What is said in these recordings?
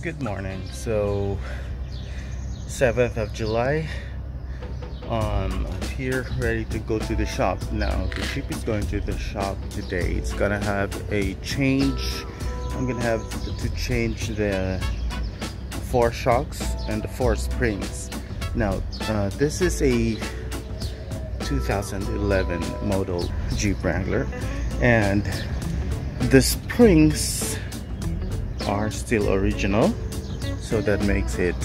Good morning. So 7th of July, I'm here ready to go to the shop. Now the Jeep is going to the shop today. It's gonna have a change. I'm gonna have to change the 4 shocks and the 4 springs. Now this is a 2011 model Jeep Wrangler, and the springs are still original, so that makes it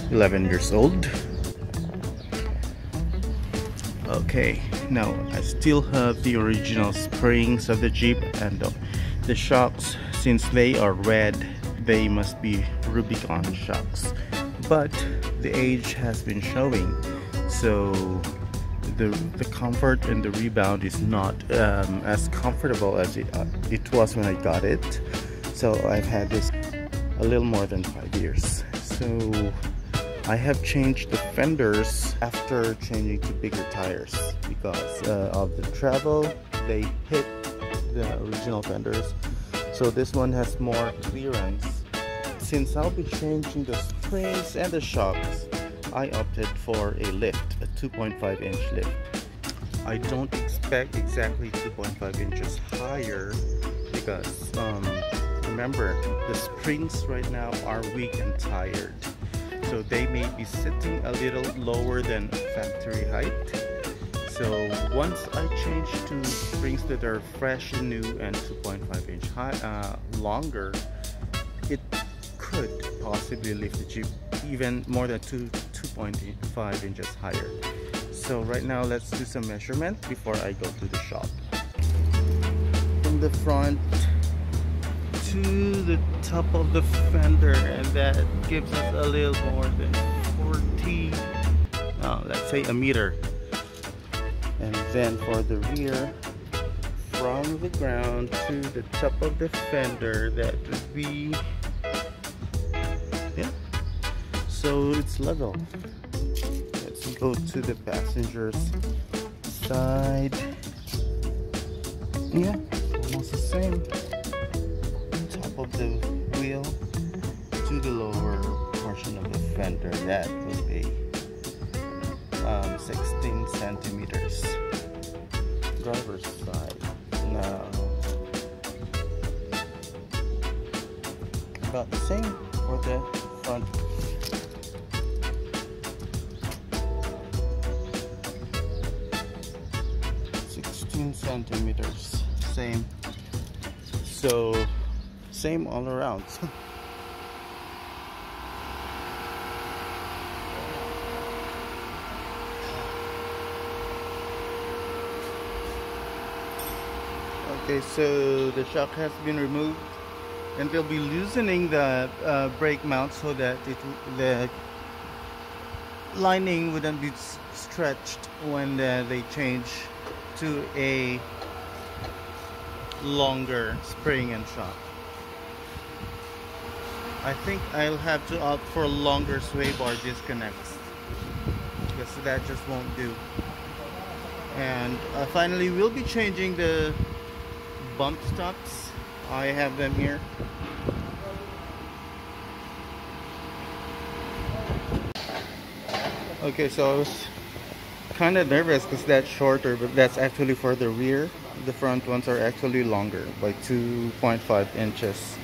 11 years old. Okay, now I still have the original springs of the Jeep, and the shocks, since they are red, they must be Rubicon shocks, but the age has been showing, so the comfort and the rebound is not as comfortable as it was when I got it. So I've had this a little more than 5 years. So I have changed the fenders after changing to bigger tires because of the travel. They hit the original fenders, so this one has more clearance. Since I'll be changing the springs and the shocks, I opted for a lift, a 2.5 inch lift. I don't expect exactly 2.5 inches higher because remember, the springs right now are weak and tired, so they may be sitting a little lower than factory height. So once I change to springs that are fresh and new and 2.5 inch high, longer, it could possibly lift the Jeep even more than 2.5 inches higher. So right now let's do some measurement before I go to the shop. From the front to the top of the fender, and that gives us a little more than 40, let's say a meter. And then for the rear, from the ground to the top of the fender, that would be, yeah, so it's level. Let's go to the passenger's side. Yeah, almost the same. Top of the wheel to the lower portion of the fender, that would be 16 centimeters. Driver's side, now about the same for the front. Centimeters, same, so same all around. Okay, so the shock has been removed, and they'll be loosening the brake mount so that the lining wouldn't be stretched when they change to a longer spring and shock. I think I'll have to opt for longer sway bar disconnects because that just won't do. And finally, we'll be changing the bump stops. I have them here. Okay, so I was kind of nervous because that's shorter, but that's actually for the rear. The front ones are actually longer by 2.5 inches.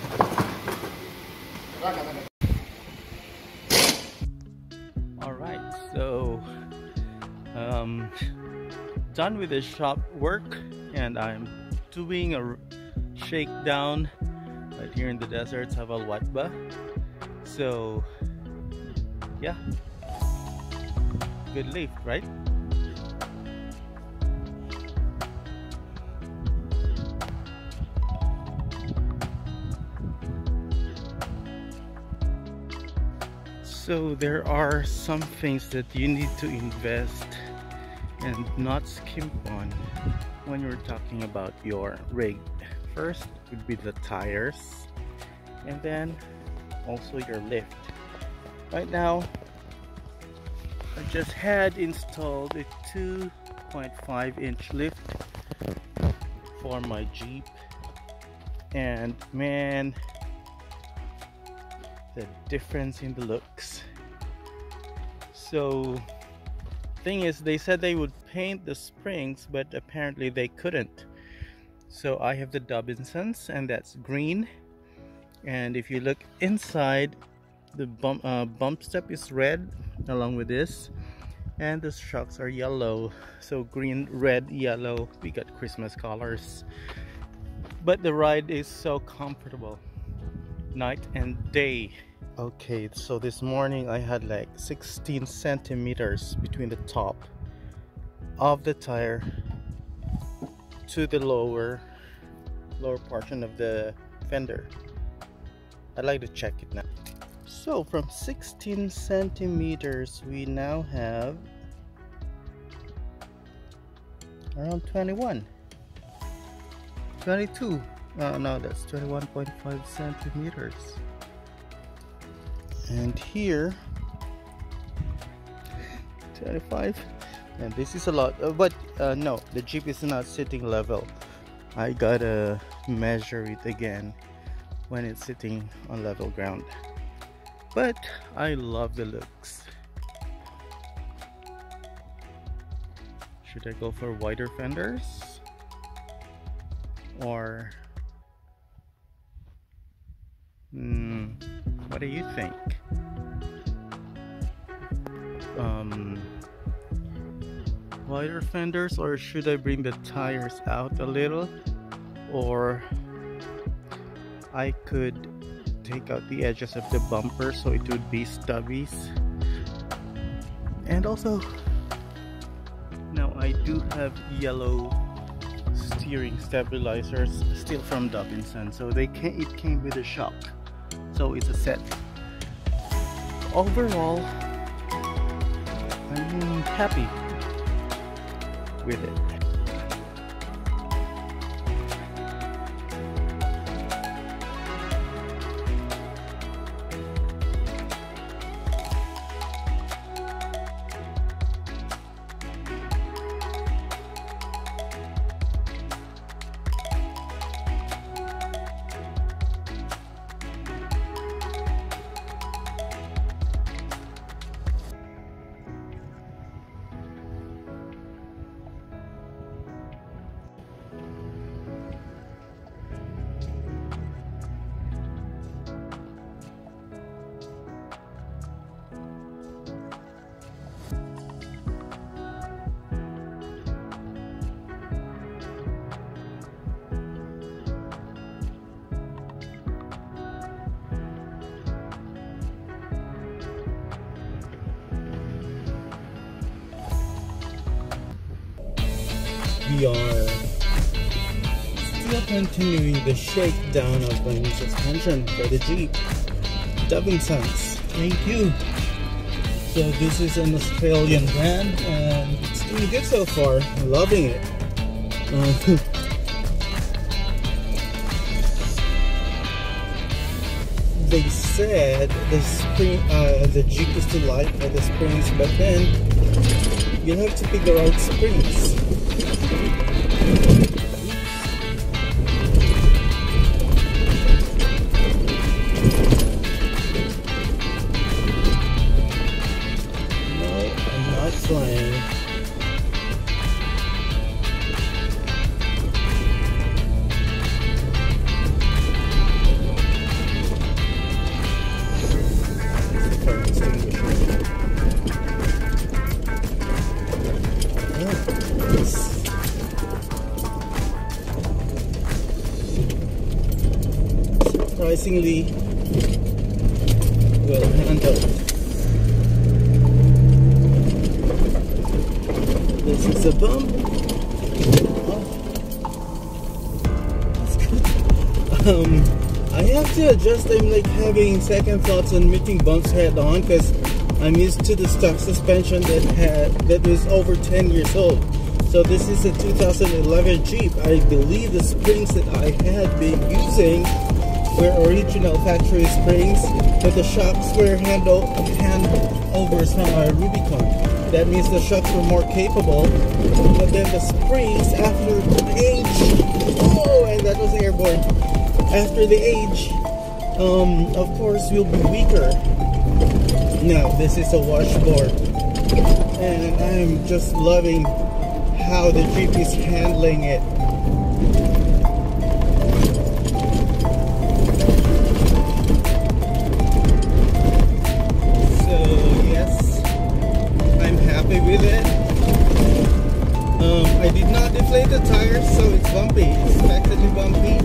Alright, so done with the shop work, and I'm doing a shakedown right here in the deserts of Al-Watba. So yeah, good lift, right? So there are some things that you need to invest and not skimp on when you're talking about your rig. First would be the tires, and then also your lift. Right now I just had installed a 2.5 inch lift for my Jeep, and man, the difference in the looks. So thing is, they said they would paint the springs, but apparently they couldn't. So I have the Dobinsons, and that's green, and if you look inside, the bump step is red along with this, and the shocks are yellow. So green, red, yellow, we got Christmas colors. But the ride is so comfortable, night and day. Okay, so this morning I had like 16 centimeters between the top of the tire to the lower portion of the fender. I'd like to check it now. So from 16 centimeters we now have around 21, 22. No, that's 21.5 centimeters. And here 25, and this is a lot, but no, the Jeep is not sitting level. I gotta measure it again when it's sitting on level ground. But I love the looks. Should I go for wider fenders, or what do you think? Wider fenders, or should I bring the tires out a little, or I could take out the edges of the bumper so it would be stubbies. And also, now I do have yellow steering stabilizers still from Dobinson, so it came with a shock, so it's a set. Overall, I'm happy with it. We are still continuing the shakedown of my new suspension for the Jeep. Dobinsons, thank you. So this is an Australian brand and it's doing good so far. I'm loving it. They said the Jeep is too light for the springs, but then you have to pick the right springs. No, I'm not flying. Surprisingly well handled. This is a bump. Oh, that's good. I have to adjust. I'm like having second thoughts on meeting bumps head on because I'm used to the stock suspension that was over 10 years old. So this is a 2011 Jeep. I believe the springs that I had been using were original factory springs, but the shocks were handovers from our Rubicon. That means the shocks were more capable, but then the springs, after the age, oh, and that was airborne. After the age, Of course will be weaker. Now this is a washboard, and I'm just loving how the Jeep is handling it. So yes, I'm happy with it. I did not deflate the tires, so it's bumpy. It's expectedly bumpy.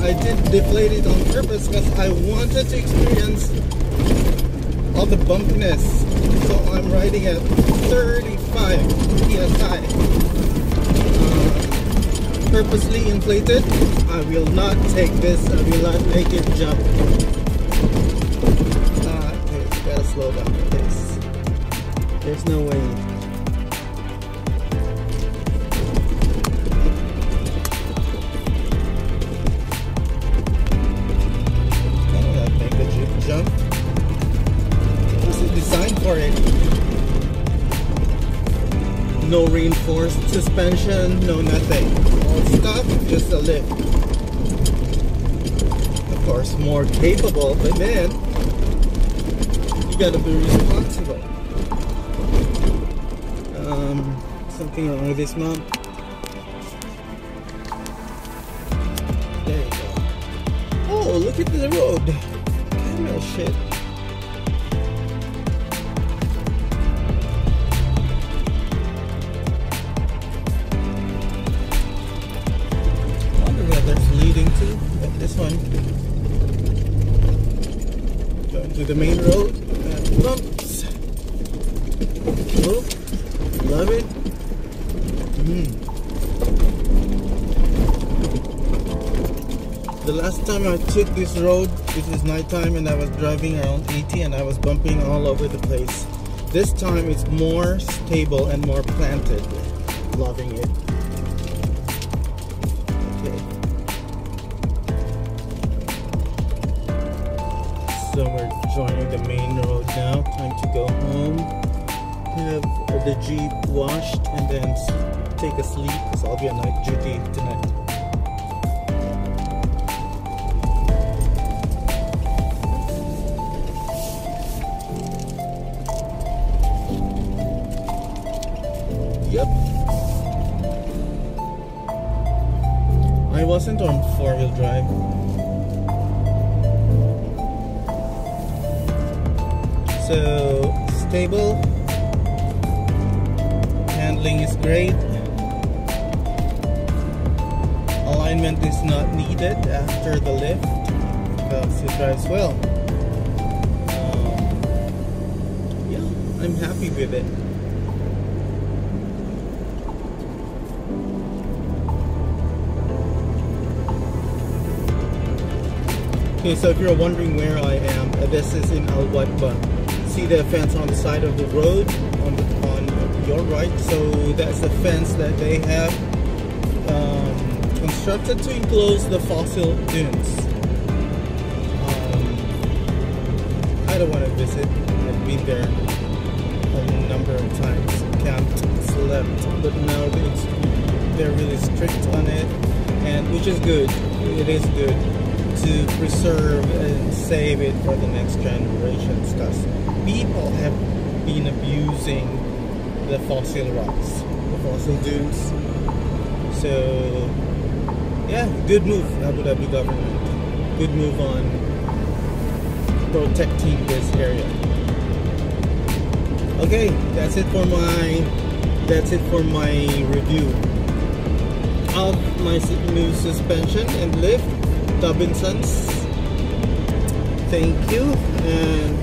I did deflate it on purpose because I wanted to experience all the bumpiness. So I'm riding at 35 psi. Purposely inflated. I will not take this. I will not make it jump. Okay, gotta slow down the pace. There's no way. Jump. It wasn't designed for it. No reinforced suspension, no nothing. All stuff, just a lift. Of course, more capable, but then you gotta be responsible. Something wrong with this mount. There you go. Oh, look at the road. Oh shit. I wonder where that's leading to. But this one. Going to the main road. Bumps. Oh, love it. The last time I took this road, this is nighttime, and I was driving around 80 and I was bumping all over the place. This time it's more stable and more planted. Loving it. Okay. So we're joining the main road now. Time to go home. Have the Jeep washed and then take a sleep because I'll be on night duty tonight. Yep. I wasn't on 4-wheel drive. So stable. Handling is great. Alignment is not needed after the lift because it drives well. Yeah, I'm happy with it. Okay, so if you're wondering where I am, this is in Al-Watba. See the fence on the side of the road on your right? So that's the fence that they have constructed to enclose the fossil dunes. I don't want to visit. I've been there a number of times, camped, slept, but now they're really strict on it, and which is good. It is good to preserve and save it for the next generations, because people have been abusing the fossil rocks, the fossil dunes. So yeah, good move, Abu Dhabi government. Good move on protecting this area. Okay, that's it for my review of my new suspension and lift. Robinsons. Thank you, and